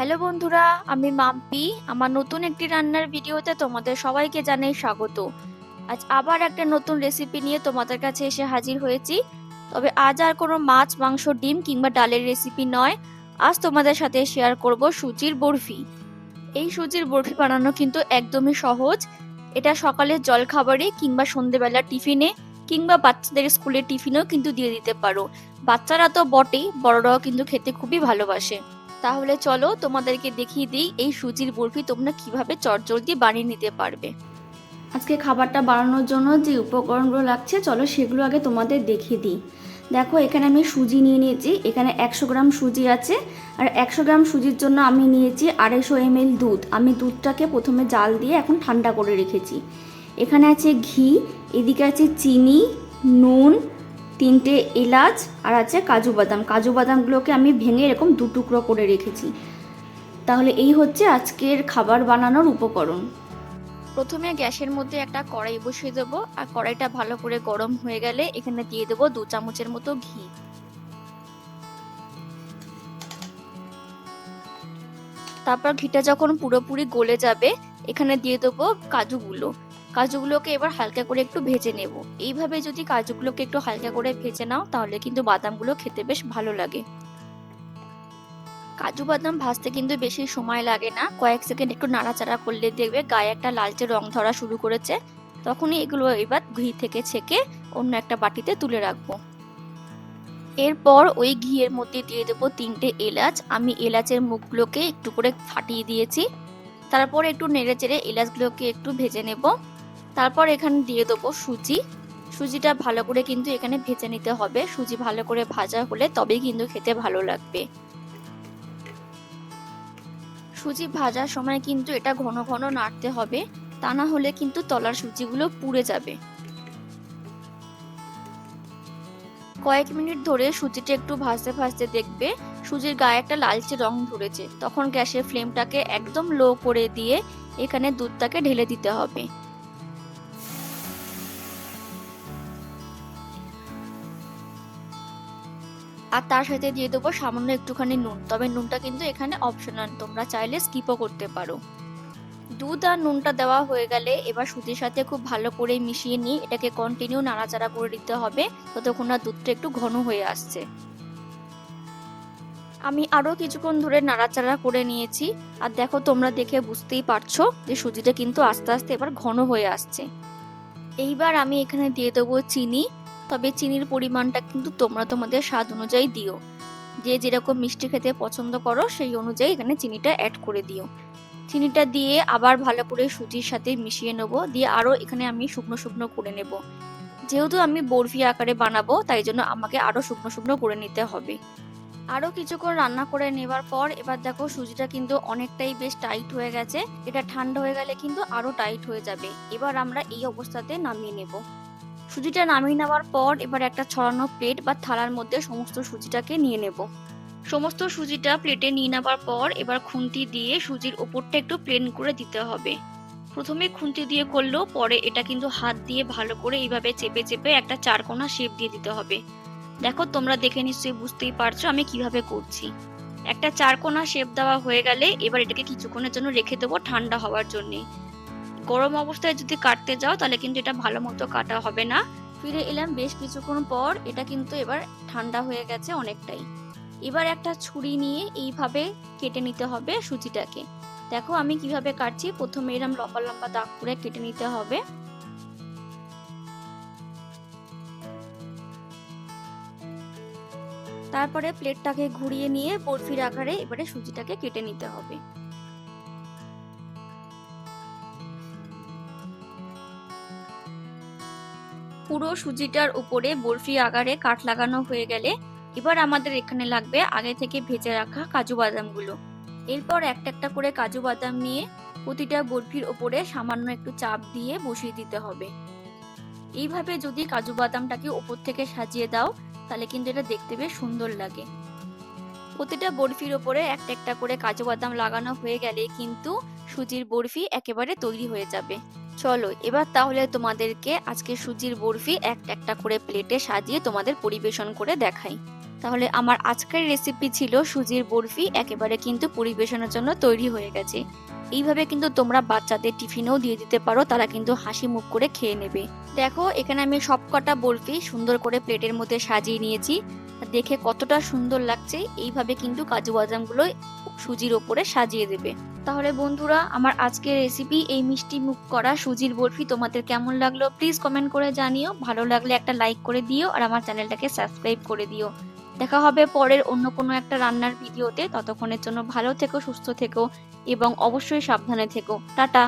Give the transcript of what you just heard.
Hello বন্ধুরা, আমি মাম্পি। আমার নতুন একটি রান্নার ভিডিওতে তোমাদের সবাইকে জানাই স্বাগত। আজ আবার একটা নতুন রেসিপি নিয়ে তোমাদের কাছে এসে হাজির হয়েছি। তবে আজ আর কোনো মাছ, মাংস, ডিম কিংবা ডালের রেসিপি নয়। আজ তোমাদের সাথে শেয়ার করব সুজির বরফি। এই সুজির বরফি বানানো কিন্তু একদমই সহজ। এটা সকালের জলখাবারে কিংবা সন্ধেবেলা টিফিনে কিংবা বাচ্চাদের স্কুলের টিফিনেও কিন্তু দিয়ে দিতে পারো। বাচ্চারা তো বটেই, বড়রাও কিন্তু খেতে খুবই ভালোবাসে। তাহলে চলো তোমাদেরকে দেখিয়ে দিই এই সুজির বরফি তোমরা কিভাবে চটজলদি বানিয়ে নিতে পারবে। আজকে খাবারটা বানানোর জন্য যে উপকরণগুলো লাগছে চলো সেগুলো আগে তোমাদের দেখিয়ে দিই। দেখো, এখানে আমি সুজি নিয়ে নিয়েছি। এখানে 100 গ্রাম সুজি আছে। আর 100 গ্রাম সুজির জন্য আমি নিয়েছি 250 ml দুধ। আমি দুধটাকে প্রথমে জাল দিয়ে এখন ঠান্ডা করে রেখেছি। এখানে আছে ঘি, এদিকে আছে চিনি, নুন, 3টে এলাচ, আর আছে কাজু বাদাম। কাজু বাদামগুলোকে আমি ভেঙে এরকম 2 টুকরো করে রেখেছি। তাহলে এই হচ্ছে আজকের খাবার বানানোর উপকরণ। প্রথমে গ্যাসের মধ্যে একটা কড়াই বসিয়ে দেবো, আর কড়াইটা ভালো করে গরম হয়ে গেলে এখানে দিয়ে দেবো 2 চামচের মতো ঘি। তারপর ঘিটা যখন পুরোপুরি গলে যাবে এখানে দিয়ে দেবো কাজুগুলোকে এবার হালকা করে একটু ভেজে নেব। এইভাবে যদি কাজুগুলোকে একটু হালকা করে ভেজে নাও তাহলে কিন্তু বাদামগুলো খেতে বেশ ভালো লাগে। কাজু বাদাম ভাজতে কিন্তু বেশি সময় লাগে না, কয়েক সেকেন্ড একটু নাড়াচাড়া করলে দেখবে গায়ে একটা লালচে রং ধরা শুরু করেছে। তখনই এগুলো এবার ঘি থেকে ছেঁকে অন্য একটা বাটিতে তুলে রাখবো। এরপর ওই ঘিয়ের মধ্যে দিয়ে দেবো 3টে এলাচ। আমি এলাচের মুখগুলোকে একটু করে ফাটিয়ে দিয়েছি। তারপর একটু নেড়ে চেড়ে এলাচগুলোকে একটু ভেজে নেব। তারপর এখানে দিয়ে দেবো সুজিটা ভালো করে কিন্তু এখানে ভেজে নিতে হবে। সুজি ভালো করে ভাজা হলে তবেই কিন্তু খেতে ভালো লাগবে। সুজি ভাজার সময় কিন্তু এটা ঘন ঘন নাড়তে হবে, তা না হলে কিন্তু তলার সুজিগুলো পুড়ে যাবে। কয়েক মিনিট ধরে সুজিটা একটু ভাজতে ভাজতে দেখবে সুজির গায়ে একটা লালচে রং ধরেছে। তখন গ্যাসের ফ্লেমটাকে একদম লো করে দিয়ে এখানে দুধটাকে ঢেলে দিতে হবে। আর তার সাথে দিয়ে দেবো সামান্য একটুখানি নুন। তবে নুনটা কিন্তু এখানে অপশনাল, তোমরা চাইলে স্কিপও করতে পারো। দুধ আর নুনটা দেওয়া হয়ে গেলে এবার সুজির সাথে খুব ভালো করে মিশিয়ে নিয়ে এটাকে কন্টিনিউ নাড়াচাড়া করে দিতে হবে ততক্ষণ না দুধটা একটু ঘন হয়ে আসছে। আমি আরো কিছুক্ষণ ধরে নাড়াচাড়া করে নিয়েছি। আর দেখো, তোমরা দেখে বুঝতেই পারছো যে সুজিটা কিন্তু আস্তে আস্তে এবার ঘন হয়ে আসছে। এইবার আমি এখানে দিয়ে দেবো চিনি। তবে চিনির পরিমাণটা কিন্তু তোমরা তোমাদের স্বাদ অনুযায়ী দিও। যে যেরকম মিষ্টি খেতে পছন্দ করো সেই অনুযায়ী এখানে চিনিটা অ্যাড করে দিও। চিনিটা দিয়ে আবার ভালো করে সুজির সাথে মিশিয়ে নেব। দিয়ে আরো এখানে আমি শুকনো শুকনো করে নেব। যেহেতু আমি বরফি আকারে বানাবো তাই জন্য আমাকে আরো শুকনো শুকনো করে নিতে হবে। আরো কিছুক্ষণ রান্না করে নেবার পর এবার দেখো সুজিটা কিন্তু অনেকটাই বেশ টাইট হয়ে গেছে। এটা ঠান্ডা হয়ে গেলে কিন্তু আরো টাইট হয়ে যাবে। এবার আমরা এই অবস্থাতে নামিয়ে নেব। সুজিটা নামিয়ে নেওয়ার পর এবার একটা ছড়ানো প্লেট বা থালার মধ্যে সমস্ত সুজিটাকে নিয়ে নেব। সমস্ত সুজিটা প্লেটে নিয়ে নেবার পর এবার খুন্তি দিয়ে সুজির ওপরটা একটু প্লেন করে দিতে হবে। প্রথমে খুন্তি দিয়ে করলেও পরে এটা কিন্তু হাত দিয়ে ভালো করে এইভাবে চেপে চেপে একটা চারকোনা শেপ দিয়ে দিতে হবে। দেখো, তোমরা দেখে নিশ্চয়ই বুঝতেই পারছো আমি কিভাবে করছি। একটা চারকোনা শেপ দেওয়া হয়ে গেলে এবার এটাকে কিছুক্ষণের জন্য রেখে দেবো ঠান্ডা হওয়ার জন্য। গরম অবস্থায় যদি কাটতে যাও তাহলে কিন্তু এটা ভালো মতো কাটা হবে না। ফিরে এলাম বেশ কিছুক্ষণ পর, এটা কিন্তু এবার ঠান্ডা হয়ে গেছে অনেকটাই। এবার একটা ছুরি নিয়ে এইভাবে কেটে নিতে হবে সুজিটাকে। দেখো আমি কিভাবে কাটছি। প্রথমে এরকম লম্বা লম্বা দাগ করে কেটে নিতে হবে। তারপরে প্লেটটাকে ঘুরিয়ে নিয়ে বরফির আকারে এবারে সুজিটাকে কেটে নিতে হবে। পুরো সুজিটার উপরে বরফি আকারে কাট লাগানো হয়ে গেলে এবার আমাদের এখানে লাগবে আগে থেকে ভেজে রাখা কাজু বাদামগুলো। এরপর একটা একটা করে কাজু বাদাম নিয়ে প্রতিটা বরফির ওপরে সামান্য একটু চাপ দিয়ে বসিয়ে দিতে হবে। এইভাবে যদি কাজু বাদামটাকে ওপর থেকে সাজিয়ে দাও তাহলে কিন্তু এটা দেখতে বেশ সুন্দর লাগে। প্রতিটা বরফির ওপরে একটা একটা করে কাজু বাদাম লাগানো হয়ে গেলে কিন্তু সুজির বরফি একেবারে তৈরি হয়ে যাবে। চলো এবার তাহলে তোমাদেরকে আজকে সুজির বরফি একটা একটা করে প্লেটে সাজিয়ে তোমাদের পরিবেশন করে দেখাই। তাহলে আমার আজকের রেসিপি ছিল সুজির বরফি, একেবারে কিন্তু পরিবেশনের জন্য তৈরি হয়ে গেছে। এইভাবে কিন্তু তোমরা বাচ্চাদের টিফিনেও দিয়ে দিতে পারো, তারা কিন্তু হাসি মুখ করে খেয়ে নেবে। দেখো এখানে আমি সবকটা বরফি সুন্দর করে প্লেটের মধ্যে সাজিয়ে নিয়েছি। দেখে কতটা সুন্দর লাগছে। এইভাবে কিন্তু কাজু বাদামগুলো সুজির ওপরে সাজিয়ে দেবে। তাহলে বন্ধুরা, আমার আজকের রেসিপি এই মিষ্টি মুখ করা সুজির বরফি তোমাদের কেমন লাগলো প্লিজ কমেন্ট করে জানিও। ভালো লাগলে একটা লাইক করে দিও আর আমার চ্যানেলটাকে সাবস্ক্রাইব করে দিও। দেখা হবে পরের অন্য কোনো একটা রান্নার ভিডিওতে। ততক্ষণের জন্য ভালো থেকো, সুস্থ থেকো এবং অবশ্যই সাবধানে থেকো। টাটা।